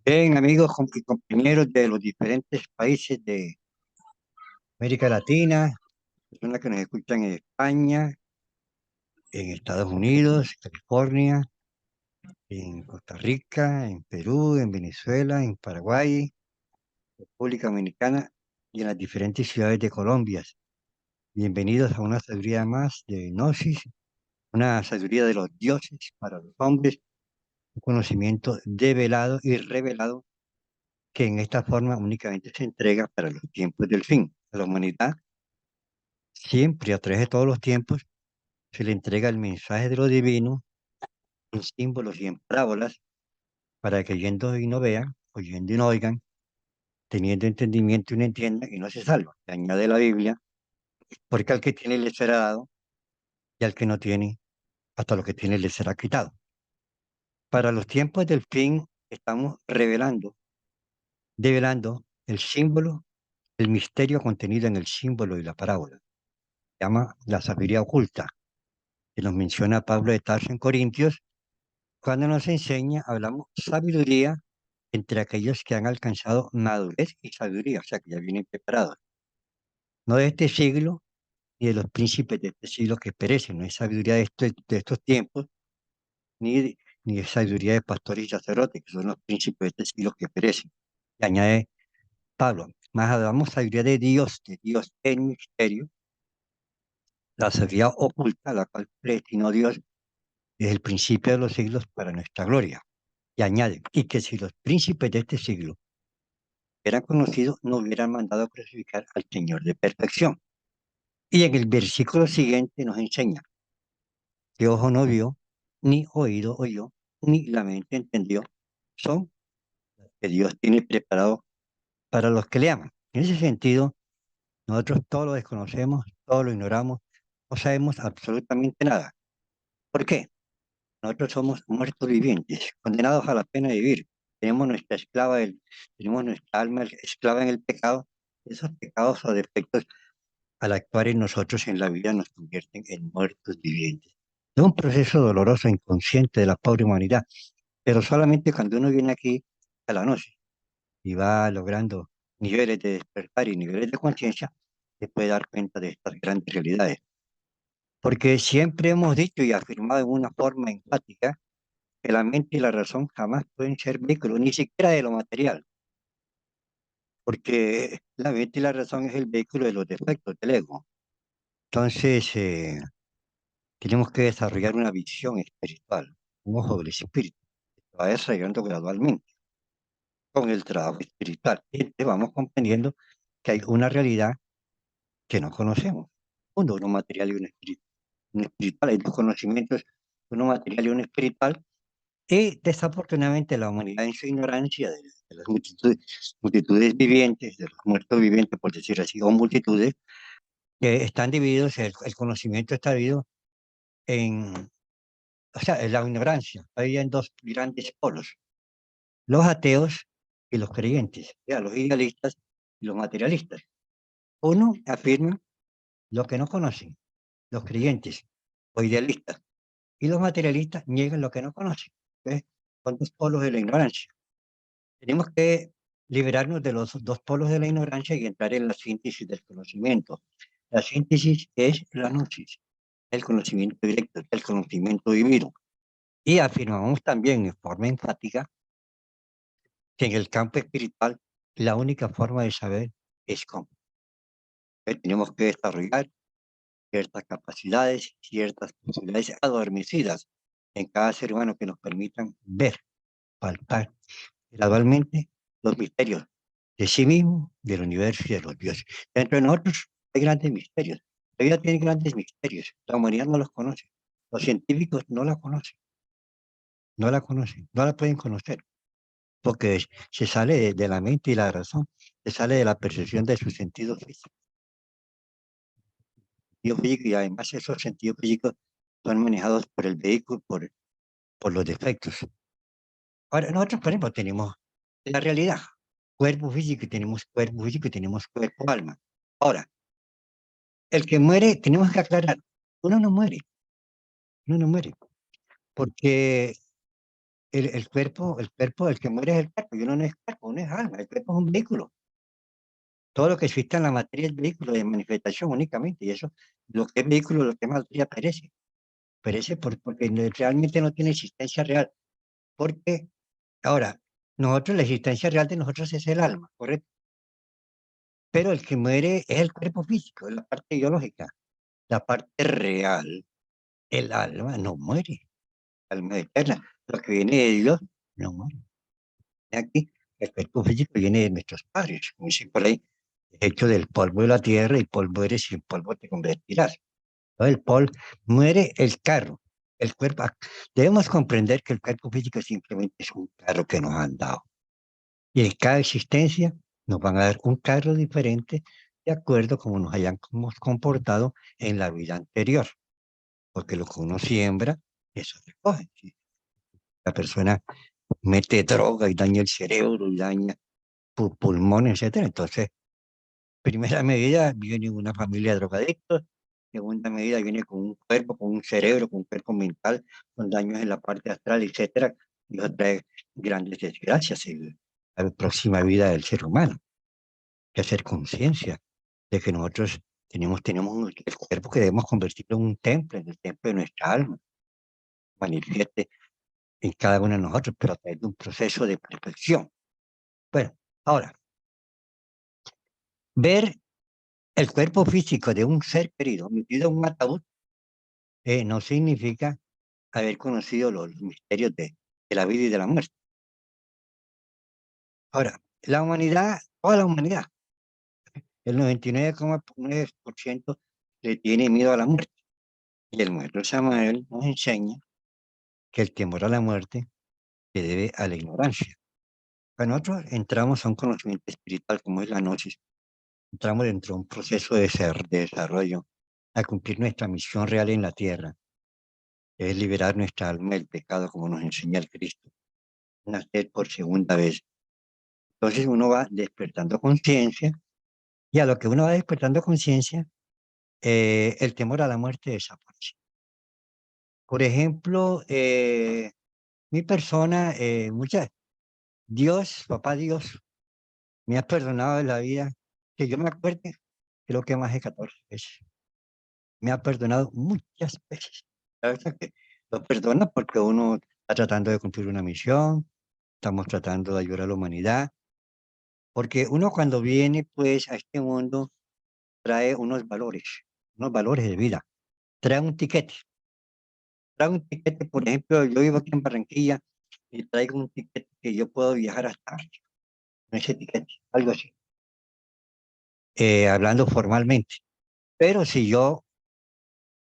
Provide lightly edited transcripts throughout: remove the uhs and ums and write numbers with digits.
Bien, amigos y compañeros de los diferentes países de América Latina, personas que nos escuchan en España, en Estados Unidos, California, en Costa Rica, en Perú, en Venezuela, en Paraguay, República Dominicana y en las diferentes ciudades de Colombia. Bienvenidos a una sabiduría más de Gnosis, una sabiduría de los dioses para los hombres, un conocimiento develado y revelado que en esta forma únicamente se entrega para los tiempos del fin. A la humanidad siempre, a través de todos los tiempos, se le entrega el mensaje de lo divino en símbolos y en parábolas para que oyendo y no vean, oyendo y no oigan, teniendo entendimiento y no entiendan y no se salvan. Se añade la Biblia, porque al que tiene le será dado y al que no tiene, hasta lo que tiene le será quitado. Para los tiempos del fin estamos develando el símbolo, el misterio contenido en el símbolo y la parábola. Se llama la sabiduría oculta, que nos menciona Pablo de Tarso en Corintios. Cuando nos enseña, hablamos sabiduría entre aquellos que han alcanzado madurez y sabiduría, o sea, que ya vienen preparados. No de este siglo, ni de los príncipes de este siglo que perecen, no es sabiduría de estos tiempos, ni es sabiduría de pastores y sacerdotes, que son los príncipes de este siglo que perecen. Y añade Pablo, más hablamos sabiduría de Dios en misterio, la sabiduría oculta, la cual predestinó Dios desde el principio de los siglos para nuestra gloria. Y añade, y que si los príncipes de este siglo hubieran conocido, no hubieran mandado a crucificar al Señor de perfección. Y en el versículo siguiente nos enseña que ojo no vio, ni oído oyó, ni la mente entendió, son las que Dios tiene preparado para los que le aman. En ese sentido, nosotros todo lo desconocemos, todo lo ignoramos, no sabemos absolutamente nada. ¿Por qué? Nosotros somos muertos vivientes, condenados a la pena de vivir. Tenemos nuestra alma esclava en el pecado. Esos pecados o defectos al actuar en nosotros en la vida nos convierten en muertos vivientes. Es un proceso doloroso, inconsciente de la pobre humanidad, pero solamente cuando uno viene aquí a la noche y va logrando niveles de despertar y niveles de conciencia, se puede dar cuenta de estas grandes realidades. Porque siempre hemos dicho y afirmado en una forma enfática que la mente y la razón jamás pueden ser vehículos, ni siquiera de lo material, porque la mente y la razón es el vehículo de los defectos del ego. Entonces, tenemos que desarrollar una visión espiritual, un ojo del espíritu, que se va desarrollando gradualmente con el trabajo espiritual. Y vamos comprendiendo que hay una realidad que no conocemos, uno material y uno espiritual. Un espiritual, hay dos conocimientos, uno material y uno espiritual, y desafortunadamente la humanidad en su ignorancia de las multitudes vivientes, de los muertos vivientes, por decir así, o multitudes, que están divididos, el conocimiento está dividido en, o sea, en la ignorancia. Hay en dos grandes polos, los ateos y los creyentes, o sea, los idealistas y los materialistas. Uno afirma lo que no conocen, los creyentes o idealistas, y los materialistas niegan lo que no conocen. ¿Ves? Son dos polos de la ignorancia. Tenemos que liberarnos de los dos polos de la ignorancia y entrar en la síntesis del conocimiento. La síntesis es la gnosis, el conocimiento directo, el conocimiento divino. Y afirmamos también en forma enfática que en el campo espiritual la única forma de saber es cómo. Tenemos que desarrollar ciertas capacidades, ciertas posibilidades adormecidas en cada ser humano que nos permitan ver, palpar gradualmente los misterios de sí mismo, del universo y de los dioses. Dentro de nosotros hay grandes misterios. La vida tiene grandes misterios. La humanidad no los conoce. Los científicos no la conocen. No la conocen. No la pueden conocer. Porque se sale de la mente y la razón. Se sale de la percepción de sus sentidos físicos. Y además esos sentidos físicos son manejados por el vehículo, por los defectos. Ahora, nosotros, por ejemplo, tenemos la realidad. Cuerpo físico y tenemos cuerpo físico y tenemos cuerpo alma. Ahora, el que muere, tenemos que aclarar, uno no muere, uno no muere, porque el que muere es el cuerpo, y uno no es cuerpo, uno es alma, el cuerpo es un vehículo. Todo lo que existe en la materia es vehículo de manifestación únicamente, y eso, lo que es vehículo, lo que es materia perece. Perece porque realmente no tiene existencia real. Porque, ahora, nosotros, la existencia real de nosotros es el alma, ¿correcto? Pero el que muere es el cuerpo físico, es la parte biológica. La parte real, el alma no muere, el alma es eterna. Lo que viene de Dios no muere. Aquí, el cuerpo físico viene de nuestros padres, como dice por ahí, hecho del polvo de la tierra y polvo eres y en polvo te convertirás. ¿No? El polvo muere el carro, el cuerpo. Debemos comprender que el cuerpo físico simplemente es un carro que nos han dado. Y en cada existencia nos van a dar un carro diferente de acuerdo a cómo nos hayan comportado en la vida anterior. Porque lo que uno siembra, eso recoge. Si la persona mete droga y daña el cerebro y daña pulmones, etcétera. Entonces, primera medida, viene una familia de drogadictos. Segunda medida, viene con un cuerpo, con un cerebro, con un cuerpo mental, con daños en la parte astral, etcétera. Y eso trae grandes desgracias en la próxima vida del ser humano. Que hacer conciencia de que nosotros tenemos el cuerpo que debemos convertirlo en un templo, en el templo de nuestra alma, manifieste en cada uno de nosotros, pero a través de un proceso de perfección. Bueno, ahora, ver el cuerpo físico de un ser querido metido en un ataúd no significa haber conocido los misterios de la vida y de la muerte. Ahora, la humanidad, toda la humanidad, el 99,9% le tiene miedo a la muerte. Y el maestro Samael nos enseña que el temor a la muerte se debe a la ignorancia. Cuando nosotros entramos a un conocimiento espiritual como es la gnosis, entramos dentro de un proceso de desarrollo a cumplir nuestra misión real en la tierra, que es liberar nuestra alma del pecado como nos enseña el Cristo, nacer por segunda vez. Entonces uno va despertando conciencia y a lo que uno va despertando conciencia, el temor a la muerte desaparece. Por ejemplo, mi persona, Dios, papá Dios, me ha perdonado de la vida, que yo me acuerde, creo que más de 14 veces. Me ha perdonado muchas veces. La verdad que lo perdona porque uno está tratando de cumplir una misión, estamos tratando de ayudar a la humanidad, porque uno cuando viene pues a este mundo trae unos valores de vida, trae un tiquete, por ejemplo, yo vivo aquí en Barranquilla y traigo un tiquete que yo puedo viajar hasta África, con ese tiquete, algo así, hablando formalmente. Pero si yo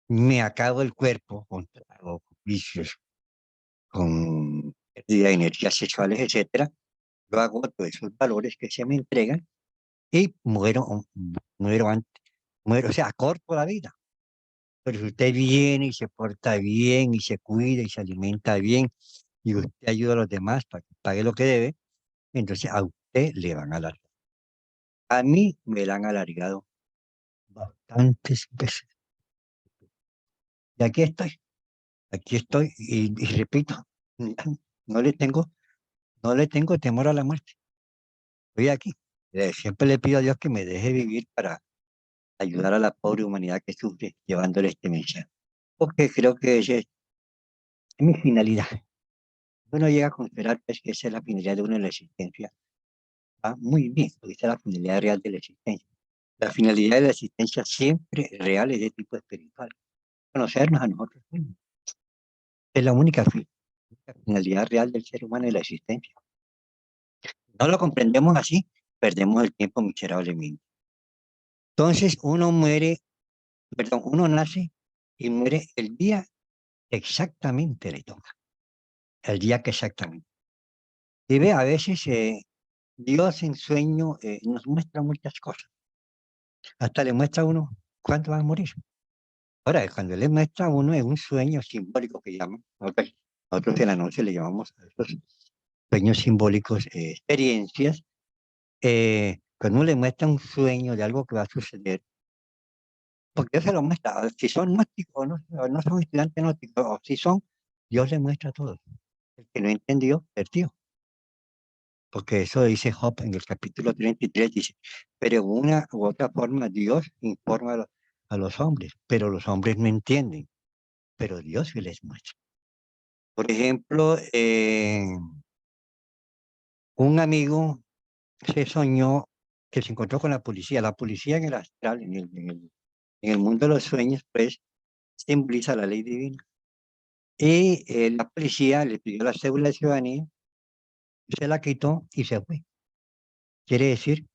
me acabo el cuerpo con trago, con vicios, con pérdida de energías sexuales, etcétera, yo agoto esos valores que se me entregan y muero antes, muero, o sea, corto la vida. Pero si usted viene y se porta bien y se cuida y se alimenta bien y usted ayuda a los demás para que pague lo que debe, entonces a usted le van a alargar. A mí me la han alargado bastantes veces. Y aquí estoy y repito, no le tengo, no le tengo temor a la muerte. Estoy aquí. Siempre le pido a Dios que me deje vivir para ayudar a la pobre humanidad que sufre llevándole este mensaje. Porque creo que esa es mi finalidad. Uno llega a considerar pues, que esa es la finalidad de uno en la existencia. Va muy bien, porque esa es la finalidad real de la existencia. La finalidad de la existencia siempre real es de tipo espiritual. Conocernos a nosotros mismos. Es la única finalidad real del ser humano en la existencia. No lo comprendemos así, perdemos el tiempo miserablemente. Entonces uno muere, perdón, uno nace y muere el día que exactamente le toca. El día que exactamente. Y ve, a veces Dios en sueño nos muestra muchas cosas. Hasta le muestra a uno cuándo va a morir. Ahora, cuando Él le muestra a uno es un sueño simbólico que llaman. Nosotros en la noche le llamamos a esos sueños simbólicos experiencias. Cuando uno le muestra un sueño de algo que va a suceder, porque Dios se lo muestra. Si son gnósticos o no son estudiantes gnósticos, o si son, Dios le muestra todo. El que no entendió, perdió. Porque eso dice Job en el capítulo 33, dice, pero de una u otra forma Dios informa a los hombres, pero los hombres no entienden, pero Dios sí les muestra. Por ejemplo, un amigo se soñó que se encontró con la policía. La policía en el astral, en el mundo de los sueños, pues simboliza la ley divina. Y la policía le pidió la cédula de ciudadanía, se la quitó y se fue. Quiere decir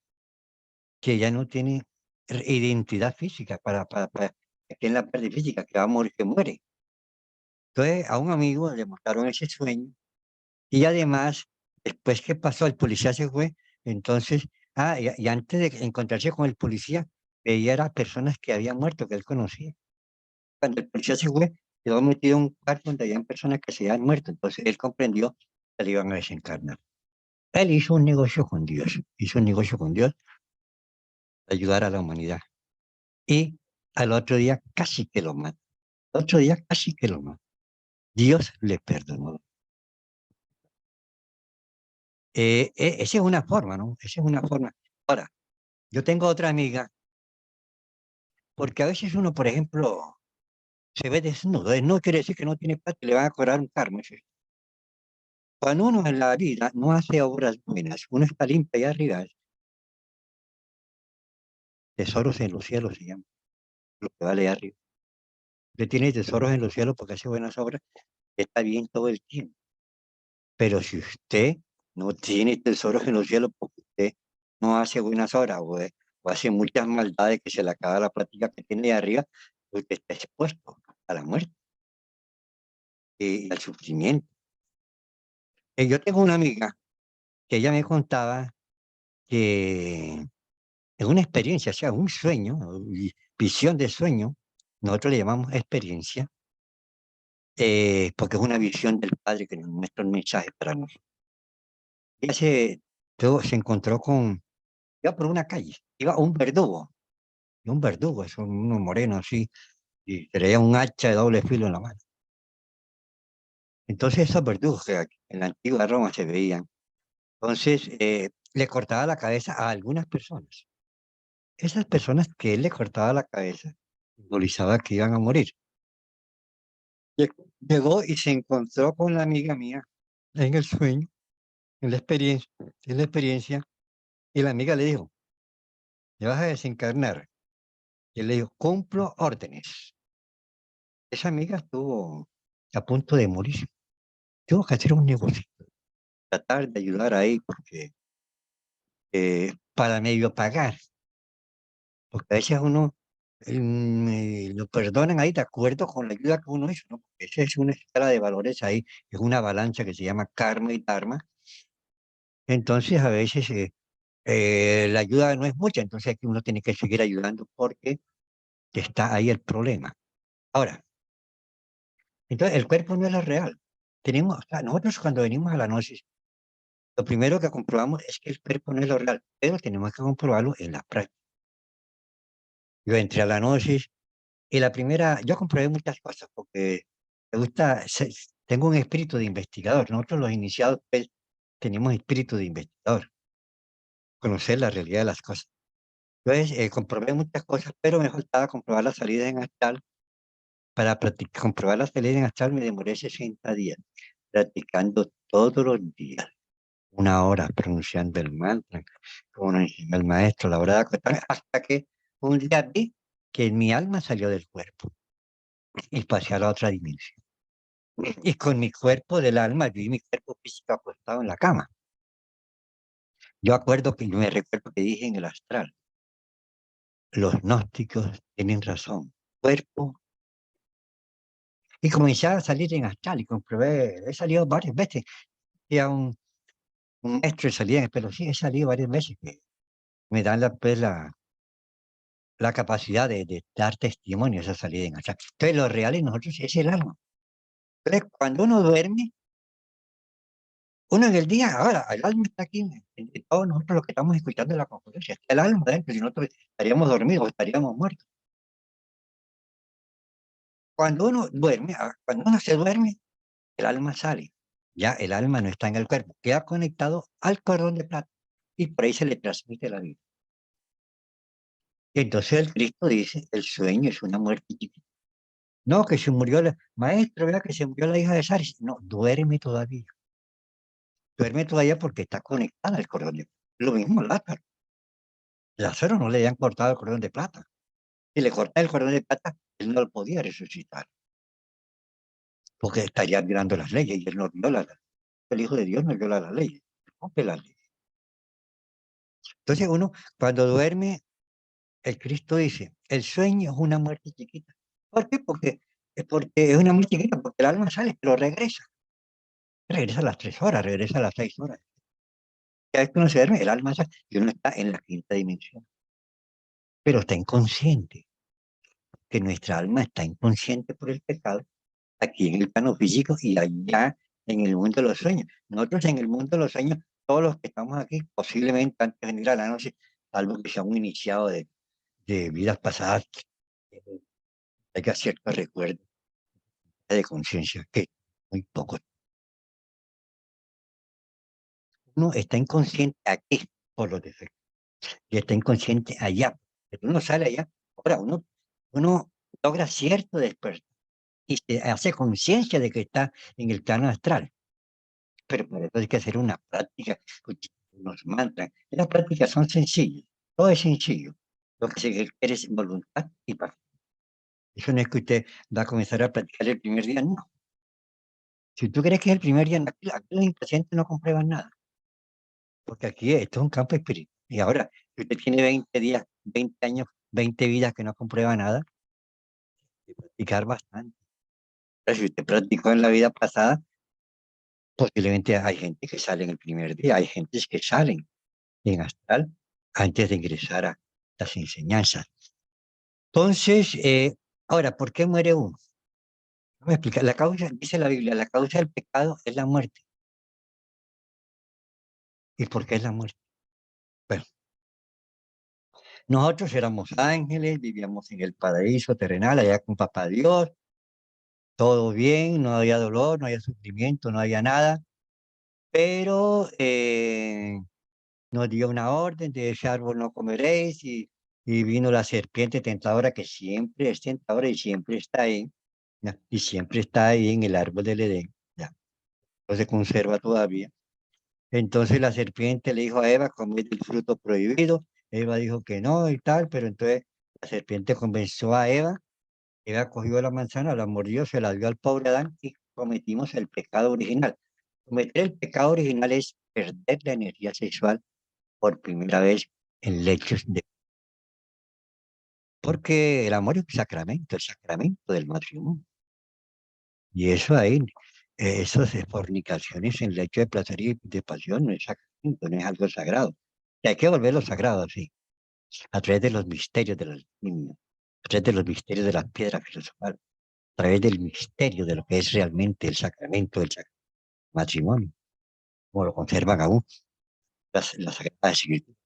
que ya no tiene identidad física para que esté en la parte física, que va a morir, que muere. Entonces, a un amigo le mostraron ese sueño y además, después que pasó, el policía se fue, entonces, y antes de encontrarse con el policía, veía a las personas que habían muerto, que él conocía. Cuando el policía se fue, quedó metido en un cuarto donde habían personas que se habían muerto, entonces él comprendió que le iban a desencarnar. Él hizo un negocio con Dios, hizo un negocio con Dios de ayudar a la humanidad. Y al otro día casi que lo mata. Al otro día casi que lo mata. Dios le perdonó. Esa es una forma, ¿no? Esa es una forma. Ahora, yo tengo otra amiga, porque a veces uno, por ejemplo, se ve desnudo. No quiere decir que no tiene plata y le van a cobrar un karma. Cuando uno en la vida no hace obras buenas, uno está limpio y arriba, tesoros en los cielos se llama, lo que vale arriba. Usted tiene tesoros en los cielos porque hace buenas obras, está bien todo el tiempo. Pero si usted no tiene tesoros en los cielos porque usted no hace buenas obras o hace muchas maldades que se le acaba la práctica que tiene de arriba, usted está expuesto a la muerte y al sufrimiento. Yo tengo una amiga que ella me contaba que es una experiencia, o sea, un sueño, visión de sueño, nosotros le llamamos experiencia, porque es una visión del Padre que nos muestra un mensaje para nosotros. Ella se encontró iba por una calle, iba un verdugo, es uno moreno así, y traía un hacha de doble filo en la mano. Entonces esos verdugos que en la antigua Roma se veían, entonces le cortaba la cabeza a algunas personas. Esas personas que él le cortaba la cabeza simbolizaba que iban a morir. Llegó y se encontró con la amiga mía en el sueño, en la experiencia, y la amiga le dijo, ¿te vas a desencarnar? Y él le dijo, cumplo órdenes. Esa amiga estuvo a punto de morir. Tuvo que hacer un negocio, tratar de ayudar ahí, porque para medio pagar, porque a veces uno lo perdonan ahí de acuerdo con la ayuda que uno hizo, ¿no? Porque esa es una escala de valores ahí, es una balanza que se llama karma y dharma. Entonces a veces la ayuda no es mucha, entonces aquí uno tiene que seguir ayudando porque está ahí el problema. Ahora, entonces el cuerpo no es lo real. O sea, nosotros cuando venimos a la gnosis, lo primero que comprobamos es que el cuerpo no es lo real, pero tenemos que comprobarlo en la práctica. Yo entré a la gnosis y yo comprobé muchas cosas porque me gusta, tengo un espíritu de investigador. Nosotros los iniciados pues, tenemos espíritu de investigador, conocer la realidad de las cosas. Entonces, comprobé muchas cosas, pero me faltaba comprobar la salida en astral. Para comprobar la salida en astral me demoré 60 días, practicando todos los días, una hora pronunciando el mantra, como nos enseñó el maestro, la hora de acostarme, hasta que un día vi que mi alma salió del cuerpo y pasé a la otra dimensión. Y con mi cuerpo del alma, vi mi cuerpo físico acostado en la cama. Yo me recuerdo que dije en el astral, los gnósticos tienen razón, cuerpo. Y comencé a salir en astral y comprobé, he salido varias veces, y a un maestro y salía, pero sí, he salido varias veces que me dan la capacidad de dar testimonio a esa salida en astral. Entonces, lo real en nosotros es el alma. Entonces, cuando uno duerme, uno en el día, ahora, el alma está aquí, en todos nosotros lo que estamos escuchando en la conferencia, está el alma dentro, si nosotros estaríamos dormidos, estaríamos muertos. Cuando uno duerme, cuando uno se duerme, el alma sale. Ya el alma no está en el cuerpo, queda conectado al cordón de plata y por ahí se le transmite la vida. Y entonces el Cristo dice, el sueño es una muerte chiquita. No, que se murió la... Maestro, vea que se murió la hija de Saris. No, duerme todavía. Duerme todavía porque está conectada al cordón de plata. Lo mismo Lázaro. Lázaro no le habían cortado el cordón de plata. Si le cortan el cordón de plata, él no lo podía resucitar, porque estaría violando las leyes y él no viola las leyes. El Hijo de Dios no viola las leyes, rompe las leyes. Entonces uno, cuando duerme, el Cristo dice, el sueño es una muerte chiquita. ¿Por qué? Porque es una muerte chiquita, porque el alma sale, pero regresa. Regresa a las 3 horas, regresa a las 6 horas. Cada vez que uno se duerme, el alma sale y uno está en la quinta dimensión. Pero está inconsciente, que nuestra alma está inconsciente por el pecado aquí en el plano físico y allá en el mundo de los sueños. Nosotros en el mundo de los sueños, todos los que estamos aquí, posiblemente antes de venir a la noche, salvo que seamos iniciados de vidas pasadas, eh, hay que ciertos recuerdos de conciencia que muy pocos. Uno está inconsciente aquí por los defectos y está inconsciente allá. Pero uno sale allá, ahora uno logra cierto despertar y se hace conciencia de que está en el plano astral. Pero para eso hay que hacer una práctica, unos mantras. Las prácticas son sencillas, todo es sencillo. Lo que se requiere es voluntad y paciencia. Eso no es que usted va a comenzar a practicar el primer día, no. Si tú crees que es el primer día, aquí los impacientes no comprueban nada, porque aquí esto es un campo espiritual. Y ahora, si usted tiene 20 días, 20 años, 20 vidas que no comprueba nada, hay que practicar bastante. Pero si usted practicó en la vida pasada, posiblemente hay gente que sale en el primer día, hay gentes que salen en astral antes de ingresar a las enseñanzas. Entonces, ahora, ¿por qué muere uno? Voy a explicar. La causa, dice la Biblia, la causa del pecado es la muerte. ¿Y por qué es la muerte? Bueno, nosotros éramos ángeles, vivíamos en el paraíso terrenal, allá con Papá Dios, todo bien, no había dolor, no había sufrimiento, no había nada, pero nos dio una orden de ese árbol no comeréis y vino la serpiente tentadora que siempre es tentadora y siempre está ahí, ¿ya? Y siempre está ahí en el árbol del Edén, ¿ya? No se conserva todavía. Entonces la serpiente le dijo a Eva, comed el fruto prohibido. Eva dijo que no y tal, pero entonces la serpiente convenció a Eva. Eva cogió la manzana, la mordió, se la dio al pobre Adán y cometimos el pecado original. Cometer el pecado original es perder la energía sexual por primera vez en lechos de... Porque el amor es un sacramento, el sacramento del matrimonio. Y eso ahí, eso de fornicaciones en lecho de placer y de pasión no es sacramento, no es algo sagrado. Y hay que volverlo sagrado, sí, a través de los misterios de los niños, a través de los misterios de las piedras filosofales, a través del misterio de lo que es realmente el sacramento del matrimonio, como lo conservan aún las Sagradas Escrituras,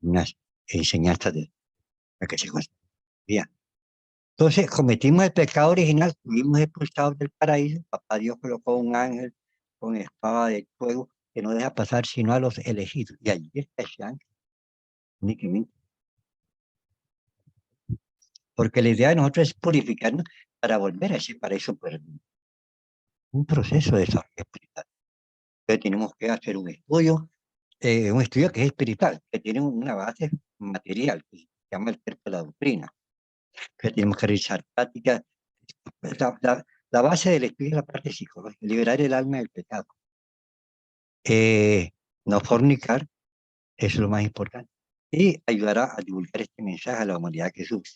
unas enseñanzas de la que se conservan. Entonces cometimos el pecado original, fuimos expulsados del paraíso, papá Dios colocó un ángel con espada de fuego que no deja pasar sino a los elegidos. Y allí está ese ángel, únicamente. Porque la idea de nosotros es purificarnos para volver a ese paraíso perdido. Un proceso de desarrollo espiritual. Entonces tenemos que hacer un estudio que es espiritual, que tiene una base material, que se llama el cuerpo de la doctrina, que tenemos que realizar prácticas. La base del estudio es la parte psicológica, liberar el alma del pecado. No fornicar, eso es lo más importante. Y ayudará a divulgar este mensaje a la humanidad que sufre.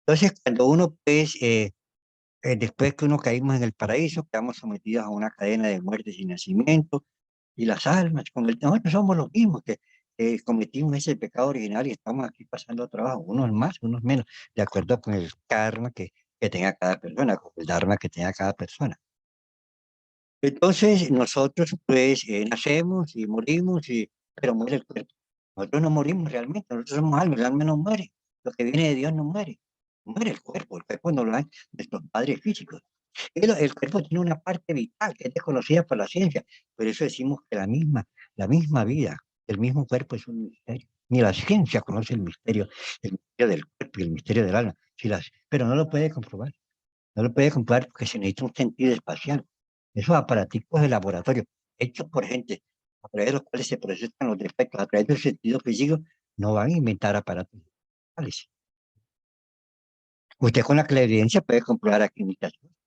Entonces, cuando uno, pues, después que uno caímos en el paraíso, quedamos sometidos a una cadena de muertes y nacimientos, y las almas, nosotros somos los mismos que cometimos ese pecado original y estamos aquí pasando trabajo, unos más, unos menos, de acuerdo con el karma que tenga cada persona, con el dharma que tenga cada persona. Entonces, nosotros pues nacemos y morimos, pero muere el cuerpo. Nosotros no morimos realmente, nosotros somos alma, el alma no muere. Lo que viene de Dios no muere. Muere el cuerpo no lo dan nuestros padres físicos. El cuerpo tiene una parte vital que es desconocida por la ciencia. Por eso decimos que la misma vida, el mismo cuerpo es un misterio. Ni la ciencia conoce el misterio del cuerpo y el misterio del alma. Pero no lo puede comprobar. No lo puede comprobar porque se necesita un sentido espacial. Esos aparaticos de laboratorio, hechos por gente a través de los cuales se procesan los defectos a través del sentido físico, no van a inventar aparatos digitales. Usted con la clarividencia puede comprobar aquí muchas cosas.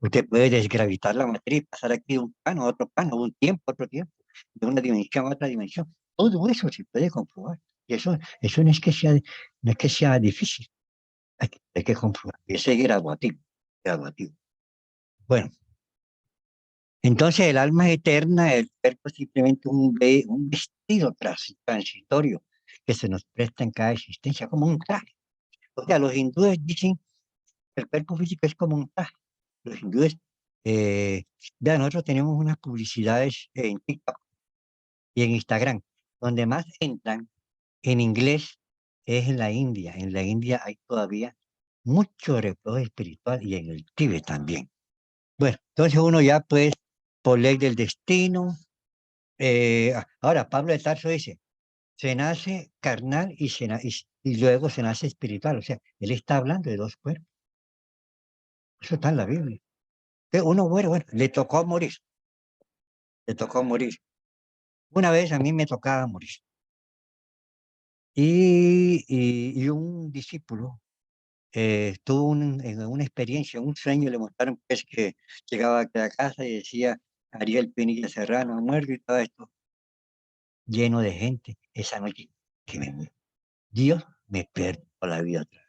Usted puede desgravitar la materia y pasar aquí de un plano a otro plano, de un tiempo a otro tiempo, de una dimensión a otra dimensión. Todo eso se puede comprobar. Y eso no es que sea difícil, hay que comprobar. Y ese es graduativo, graduativo. Bueno, entonces el alma es eterna, el cuerpo es simplemente un vestido transitorio que se nos presta en cada existencia, como un traje. O sea, los hindúes dicen que el cuerpo físico es como un traje. Los hindúes, vea, nosotros tenemos unas publicidades en TikTok y en Instagram, donde más entran en inglés es en la India. En la India hay todavía mucho reflejo espiritual y en el Tíbet también. Bueno, entonces uno ya pues, por ley del destino, ahora Pablo de Tarso dice, se nace carnal y luego se nace espiritual. O sea, él está hablando de dos cuerpos. Eso está en la Biblia. Entonces, uno muere, bueno, le tocó morir, le tocó morir. Una vez a mí me tocaba morir. Y un discípulo tuvo en una experiencia, un sueño, le mostraron pues que llegaba a la casa y decía Ariel Pinilla Serrano ha muerto y todo esto, lleno de gente. Esa noche que me muero. Dios me perdonó la vida otra vez.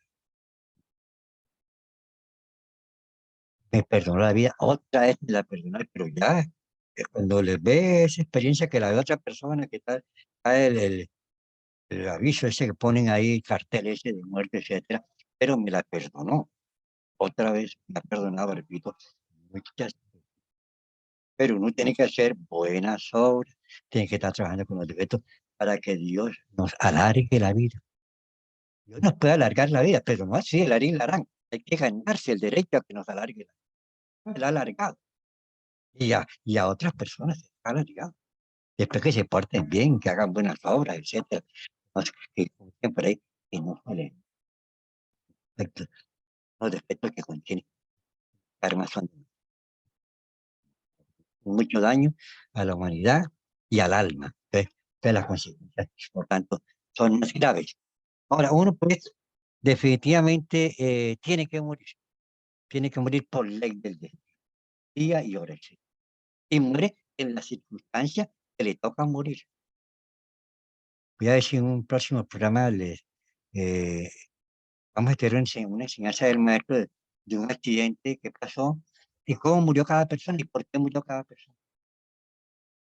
Me perdonó la vida otra vez, me la perdonó, pero ya, cuando les ve esa experiencia que la ve otra persona, que tal, cae el aviso ese que ponen ahí, cartel ese de muerte, etcétera, pero me la perdonó. Otra vez me ha perdonado, repito, muchas, pero uno tiene que hacer buenas obras, tiene que estar trabajando con los defectos para que Dios nos alargue la vida. Dios nos puede alargar la vida, pero no así el Arín Larán. Hay que ganarse el derecho a que nos alargue la vida. Él ha alargado. Y a otras personas se les ha alargado. Después que se porten bien, que hagan buenas obras, etcétera. No sé, que como siempre hay, que no salen defectos, los defectos que contienen armas son mucho daño a la humanidad y al alma. Entonces, las consecuencias, por tanto, son más graves. Ahora, uno pues definitivamente tiene que morir por ley del destino, día y hora, etcétera. Y muere en las circunstancias que le toca morir. Voy a decir en un próximo programa, eh, vamos a tener una enseñanza del maestro de un accidente que pasó y cómo murió cada persona y por qué murió cada persona.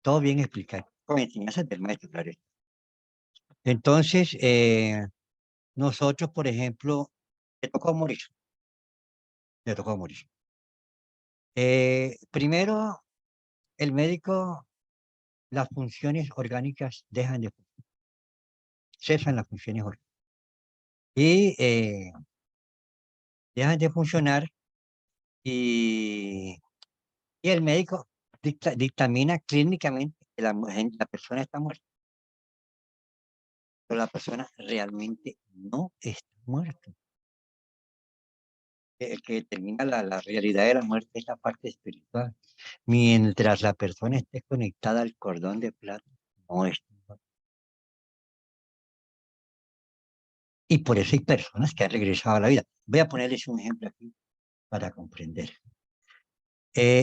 Todo bien explicado, con enseñanzas del maestro, claro. Entonces, nosotros, por ejemplo, le tocó morir, le tocó morir. Primero, el médico, las funciones orgánicas cesan las funciones orgánicas y dejan de funcionar y, y el médico dictamina clínicamente que la persona está muerta, pero la persona realmente no está muerta. El que determina la realidad de la muerte es la parte espiritual. Mientras la persona esté conectada al cordón de plata, no está muerta. Y por eso hay personas que han regresado a la vida. Voy a ponerles un ejemplo aquí para comprender.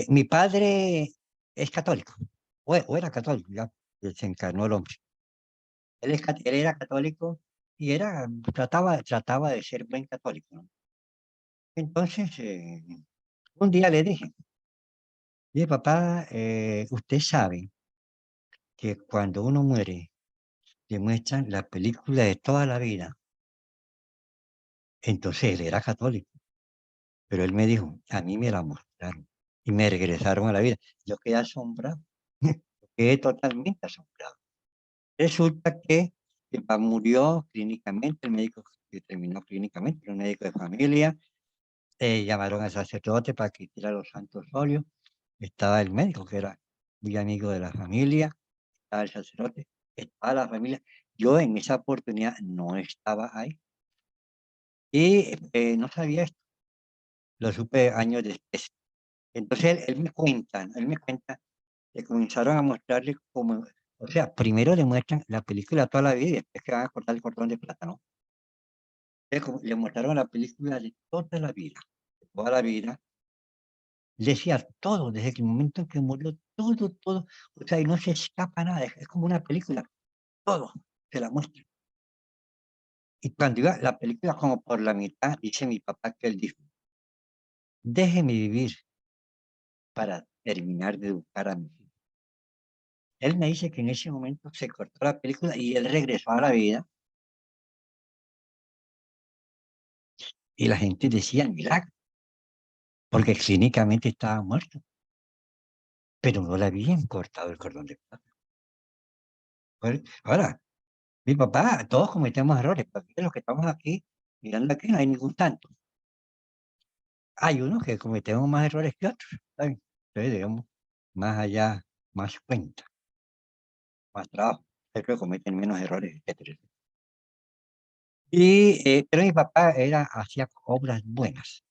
Mi padre es católico, o era católico, ya se encarnó el hombre. Él era católico y trataba de ser buen católico, ¿no? Entonces, un día le dije, papá, usted sabe que cuando uno muere, le muestran la película de toda la vida. Entonces, él era católico, pero él me dijo, a mí me la mostraron y me regresaron a la vida. Yo quedé asombrado, quedé totalmente asombrado. Resulta que mi papá murió clínicamente, el médico que terminó clínicamente, era un médico de familia, llamaron al sacerdote para que hiciera los santos óleos. Estaba el médico, que era muy amigo de la familia, estaba el sacerdote, estaba la familia. Yo en esa oportunidad no estaba ahí y no sabía esto, lo supe años después. Entonces él me cuenta que comenzaron a mostrarle como, o sea, primero le muestran la película toda la vida y después que van a cortar el cordón de plátano. Le mostraron la película de toda la vida, le decía todo, desde el momento en que murió, todo, todo, o sea, y no se escapa nada, es como una película, todo, se la muestra. Y cuando iba la película como por la mitad, dice mi papá que él dijo, déjeme vivir para terminar de educar a mi hijo. Él me dice que en ese momento se cortó la película y él regresó a la vida y la gente decía milagro, porque clínicamente estaba muerto, pero no le habían cortado el cordón de plata. Ahora, mi papá, todos cometemos errores, porque los que estamos aquí, mirando aquí, no hay ningún tanto. Hay unos que cometemos más errores que otros, ¿saben? Entonces, digamos, más allá, más cuenta, más trabajo. Creo que cometen menos errores, etcétera. Pero mi papá hacía obras buenas.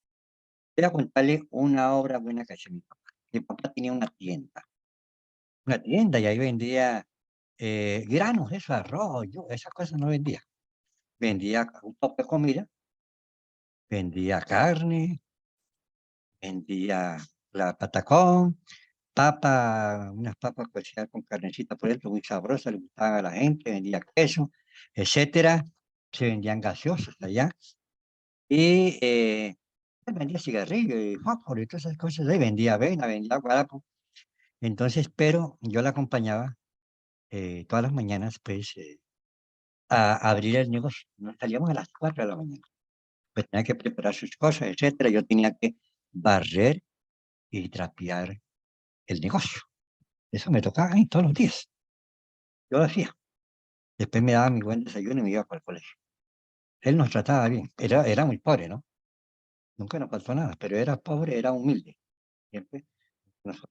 Voy a contarle una obra buena que hacía mi papá. Mi papá tenía una tienda y ahí vendía granos, eso, arroz, esas cosas no vendía. Vendía un poco de comida, vendía carne, vendía la patacón, unas papas cocidas con carnecita por dentro, muy sabrosas, le gustaban a la gente, vendía queso, etcétera. Se vendían gaseosos allá. Y él vendía cigarrillos y fósforo y todas esas cosas. Ahí vendía avena, vendía guarapo. Entonces, pero yo la acompañaba todas las mañanas, pues, a abrir el negocio. Nos salíamos a las 4 de la mañana. Pues tenía que preparar sus cosas, etcétera. Yo tenía que barrer y trapear el negocio. Eso me tocaba a mí todos los días. Yo lo hacía. Después me daba mi buen desayuno y me iba para el colegio. Él nos trataba bien. Era muy pobre, ¿no? Nunca nos faltó nada, pero era pobre, era humilde. Siempre nos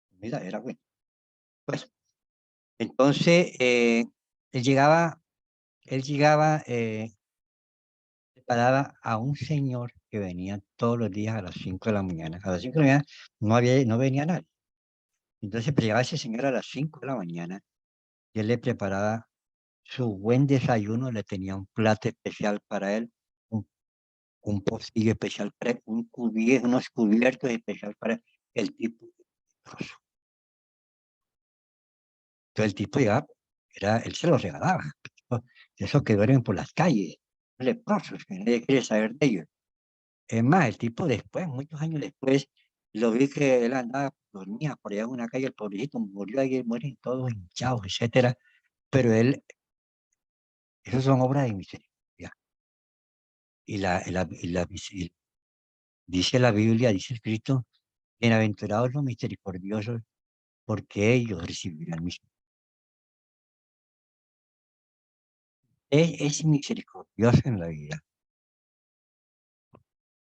comida era buena. Pues, entonces, él llegaba, él llegaba, paraba a un señor que venía todos los días a las 5 de la mañana. A las 5 de la mañana no venía nadie. Entonces, pues, llegaba ese señor a las 5 de la mañana y él le preparaba su buen desayuno, le tenía un plato especial para él, un, un pocillo especial para él, unos cubiertos especiales para él. El tipo, entonces el tipo llegaba, él se los regalaba. Esos que duermen por las calles, leprosos, que nadie quiere saber de ellos. Es más, el tipo después, muchos años después, lo vi que él andaba, dormía por allá en una calle, el pobrecito murió ahí, mueren todos hinchados, etcétera. Pero esas son obras de misericordia. Y dice la Biblia, dice el Cristo, bienaventurados los misericordiosos, porque ellos recibirán misericordia. Es misericordioso en la vida,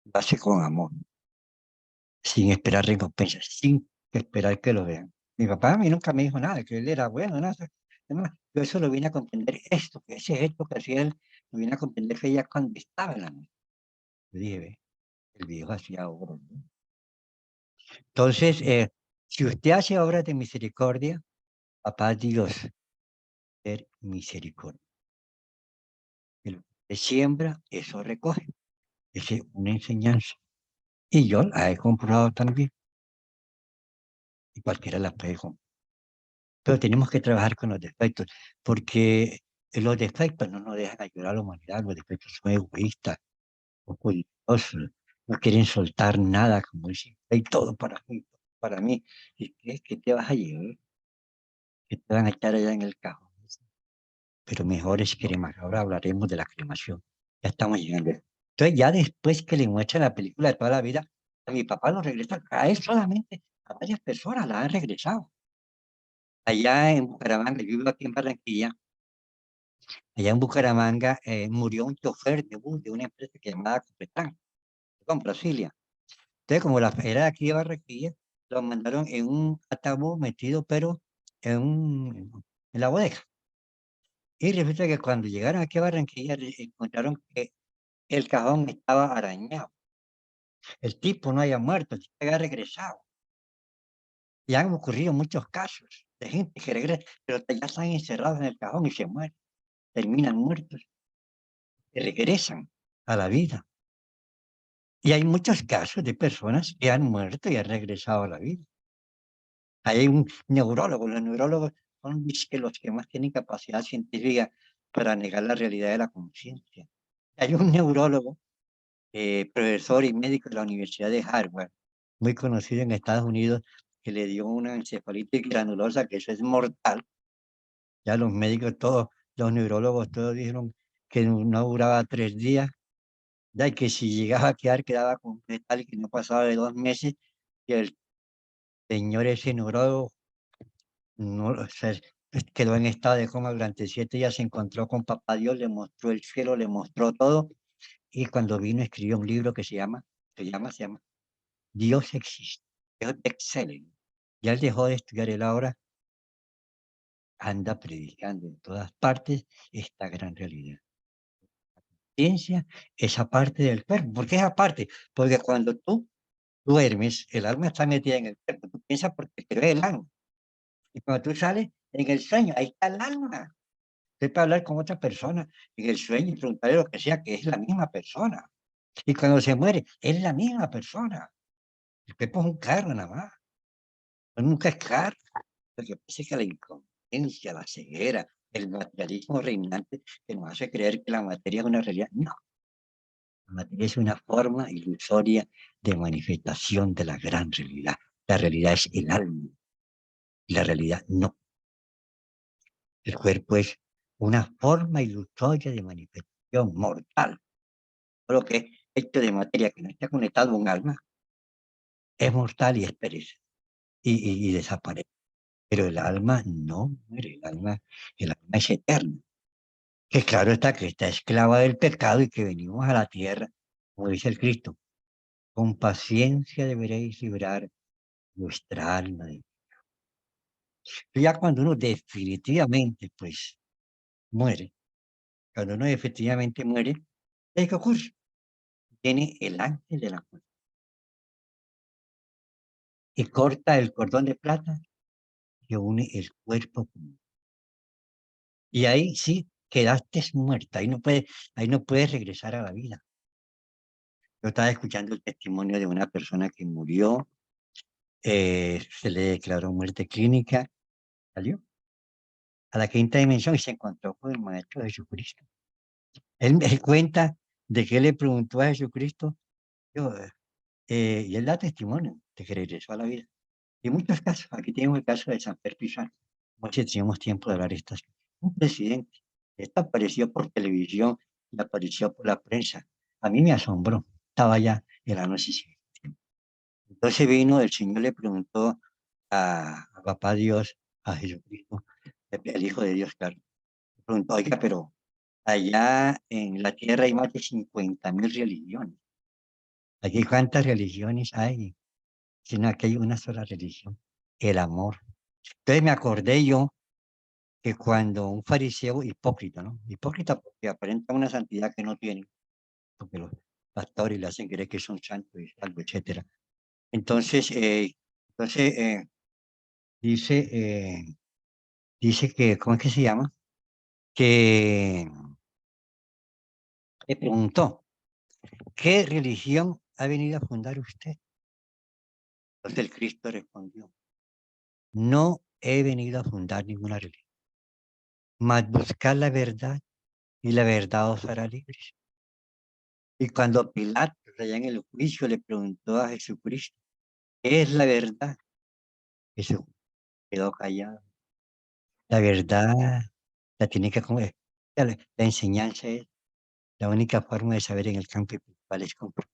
lo hace con amor, sin esperar recompensas, sin esperar que lo vean. Mi papá a mí nunca me dijo nada, que él era bueno, nada. Además, yo eso lo vine a comprender, que ese gesto que hacía él, lo vine a comprender que ya cuando estaba en la noche. Yo dije, ve, el viejo hacía obras, ¿no? Entonces, si usted hace obras de misericordia, papá Dios, ser misericordia. Y lo que siembra, eso recoge. Esa es una enseñanza. Y yo la he comprado también, y cualquiera la puede comprar. Pero tenemos que trabajar con los defectos, porque los defectos no nos dejan ayudar a la humanidad, los defectos son egoístas, orgullosos, no quieren soltar nada, como dicen, hay todo para mí. ¿Y crees que te vas a llevar? Que te van a echar allá en el cajón. Pero mejor es cremar. Ahora hablaremos de la cremación. Ya estamos llegando. Entonces, ya después que le muestran la película de toda la vida, a mi papá lo regresa, a él solamente, a varias personas la han regresado. Allá en Bucaramanga, yo vivo aquí en Barranquilla, allá en Bucaramanga murió un chofer de bus de una empresa que llamaba Copetran. con Brasilia. Entonces, como la era de aquí de Barranquilla, lo mandaron en un ataúd metido, pero en la bodega. Y resulta que cuando llegaron aquí a Barranquilla, encontraron que el cajón estaba arañado. El tipo no había muerto, el tipo había regresado. Y han ocurrido muchos casos de gente que regresa, pero ya están encerrados en el cajón y se mueren, terminan muertos y regresan a la vida. Y hay muchos casos de personas que han muerto y han regresado a la vida. Hay un neurólogo, los neurólogos son dizque los que más tienen capacidad científica para negar la realidad de la conciencia. Hay un neurólogo, profesor y médico de la Universidad de Harvard, muy conocido en Estados Unidos, que le dio una encefalitis granulosa, que eso es mortal. Ya los médicos todos, los neurólogos todos dijeron que no duraba 3 días, ya y que si llegaba a quedar, quedaba con tal y que no pasaba de 2 meses, y el señor ese neurólogo no, o sea, quedó en estado de coma durante 7 días, se encontró con papá Dios, le mostró el cielo, le mostró todo, y cuando vino escribió un libro que se llama Dios existe, Dios excelente. Ya él dejó de estudiar, él ahora anda predicando en todas partes esta gran realidad. Ciencia, esa parte del cuerpo. ¿Por qué esa parte? Porque cuando tú duermes, el alma está metida en el cuerpo. Tú piensas porque te ve el alma. Y cuando tú sales en el sueño, ahí está el alma. Usted puede hablar con otra persona en el sueño y preguntarle lo que sea, que es la misma persona. Y cuando se muere, es la misma persona. El cuerpo es un carro nada más. No, nunca es carro. Lo que pasa es que la inconsciencia, la ceguera, el materialismo reinante que nos hace creer que la materia es una realidad. No, la materia es una forma ilusoria de manifestación de la gran realidad. La realidad es el alma. Y la realidad no. El cuerpo es una forma ilusoria de manifestación mortal. Todo lo que es hecho de materia que no está conectado a un alma es mortal y es perece y desaparece. Pero el alma no muere, el alma es eterna. Que claro está que está esclava del pecado y que venimos a la tierra, como dice el Cristo, con paciencia deberéis librar vuestra alma. Ya cuando uno definitivamente pues muere, cuando uno efectivamente muere, ¿qué ocurre? Tiene el ángel de la muerte y corta el cordón de plata que une el cuerpo con el. Y ahí sí quedaste muerta, ahí no puedes regresar a la vida. Yo estaba escuchando el testimonio de una persona que murió, se le declaró muerte clínica, salió a la quinta dimensión y se encontró con el Maestro Jesucristo. Él cuenta de que él le preguntó a Jesucristo, yo, y él da testimonio de que regresó a la vida. Y muchos casos, aquí tenemos el caso de San Pedro Pizarro, no sé si tenemos tiempo de hablar de estas cosas. Un presidente, esto apareció por televisión y apareció por la prensa. A mí me asombró, estaba ya en la noche siguiente. Entonces vino, el Señor le preguntó a Papá Dios, a Jesucristo, el Hijo de Dios, claro. Le preguntó, oiga, pero allá en la tierra hay más de 50.000 religiones. Aquí, ¿cuántas religiones hay? Sino que hay una sola religión, el amor. Entonces me acordé yo que cuando un fariseo hipócrita, ¿no? Hipócrita porque aparenta una santidad que no tiene, porque los pastores le hacen creer que son santos y salvos, etcétera. Entonces, dice, dice que, ¿cómo es que se llama? Que le preguntó, ¿qué religión ha venido a fundar usted? Entonces el Cristo respondió, no he venido a fundar ninguna religión, mas buscar la verdad y la verdad os hará libres. Y cuando Pilato, allá en el juicio, le preguntó a Jesucristo, ¿qué es la verdad? Jesús quedó callado. La verdad la tiene que comer. La enseñanza es la única forma de saber en el campo espiritual es compartir.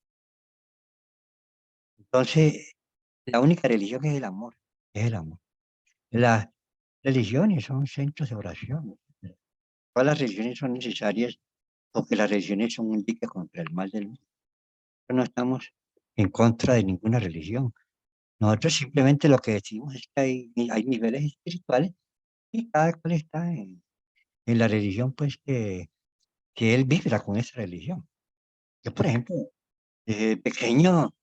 Entonces, la única religión es el amor, es el amor. Las religiones son centros de oración. Todas las religiones son necesarias porque las religiones son un dique contra el mal del mundo. no estamos en contra de ninguna religión. Nosotros simplemente lo que decimos es que hay niveles espirituales y cada cual está en la religión, pues que él vibra con esa religión. Yo, por ejemplo, desde pequeño,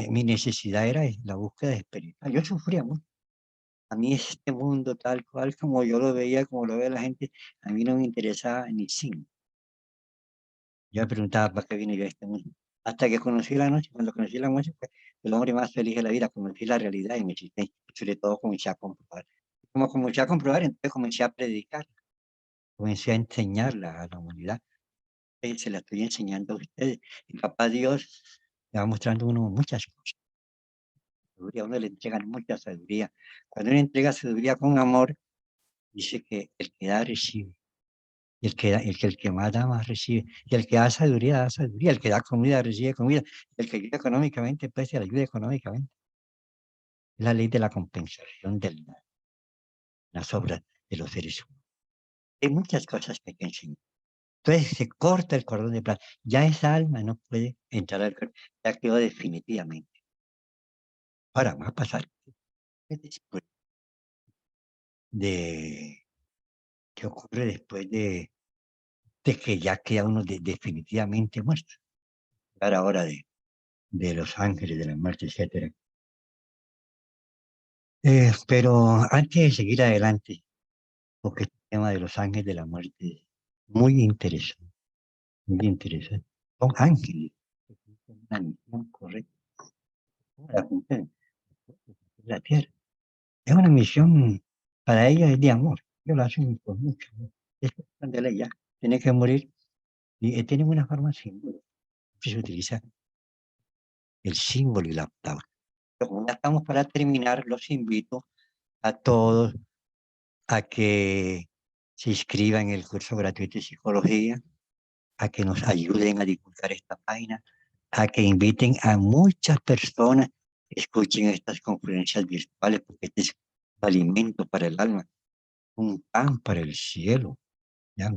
mi necesidad era la búsqueda espiritual. Yo sufría mucho. A mí este mundo tal cual como yo lo veía, como lo ve la gente, a mí no me interesaba ni cinco. Yo me preguntaba para qué vine yo a este mundo. Hasta que conocí la noche, cuando conocí la noche, fue el hombre más feliz de la vida, conocí la realidad y me existencia. Sobre todo comencé a comprobar. Como comencé a comprobar, entonces comencé a predicar, comencé a enseñarla a la humanidad. Y se la estoy enseñando a ustedes. Y papá Dios le va mostrando a uno muchas cosas. A uno le entregan mucha sabiduría. Cuando uno entrega sabiduría con amor, dice que el que da recibe. Y el que más da, más recibe. Y el que da sabiduría, da sabiduría. El que da comida, recibe comida. El que ayuda económicamente, pues se le ayuda económicamente. Es la ley de la compensación de las obras de los seres humanos. Hay muchas cosas que hay que enseñar. Entonces se corta el cordón de plata. Ya esa alma no puede entrar al cuerpo. Ya quedó definitivamente. Ahora va a pasar después de... ¿Qué ocurre después de que ya queda uno definitivamente muerto? Hablar ahora de los ángeles, de la muerte, etcétera. Pero antes de seguir adelante, porque este tema de los ángeles de la muerte es muy interesante, muy interesante. Son ángeles, una misión correcta para cumplir la tierra. Es una misión para ellos es de amor. Ellos lo hacen con mucho amor. Es cuestión de ley ya. Tiene que morir y tienen una forma simbólica. Se utiliza el símbolo y la palabra. Pero como ya estamos para terminar, los invito a todos a que se inscriban en el curso gratuito de psicología, a que nos ayuden a divulgar esta página, a que inviten a muchas personas que escuchen estas conferencias virtuales, porque este es un alimento para el alma, un pan para el cielo. ¿Ya?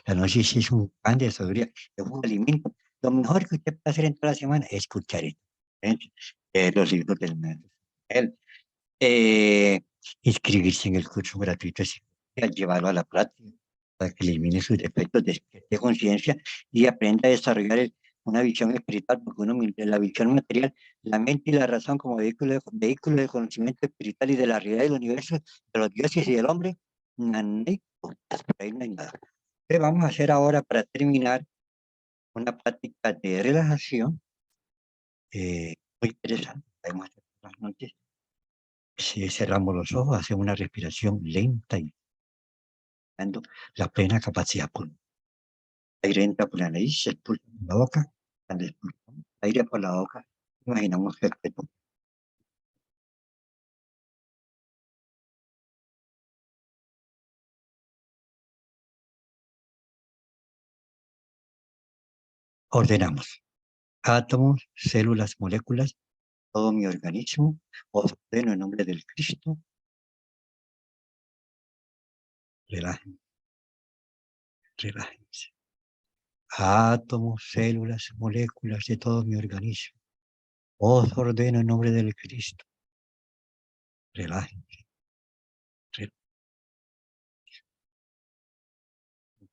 La noche sí es un pan de sabiduría, es un alimento. Lo mejor que usted puede hacer en toda la semana es escuchar esto. ¿Eh? Los libros del maestro. Él, eh, inscribirse en el curso gratuito de psicología, llevarlo a la práctica para que elimine sus defectos de conciencia y aprenda a desarrollar una visión espiritual, porque uno, la visión material, la mente y la razón como vehículo de conocimiento espiritual y de la realidad del universo, de los dioses y del hombre, no hay cosas, por ahí no hay nada. ¿Qué vamos a hacer ahora para terminar una práctica de relajación muy interesante? Podemos hacer por las noches. Si cerramos los ojos, hacemos una respiración lenta y dando la plena capacidad pulmonar. Aire entra por la nariz, se expulsa por la boca. Cuando expulsamos aire por la boca, imaginamos que el peto. Ordenamos átomos, células, moléculas, todo mi organismo. Os ordeno en nombre del Cristo. Relájense, relájense. Átomos, células, moléculas de todo mi organismo. Os ordeno en nombre del Cristo. Relájense,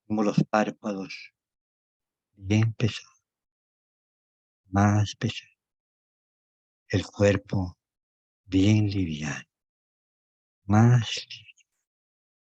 como los párpados bien pesados, más pesados. El cuerpo bien liviano, más liviano.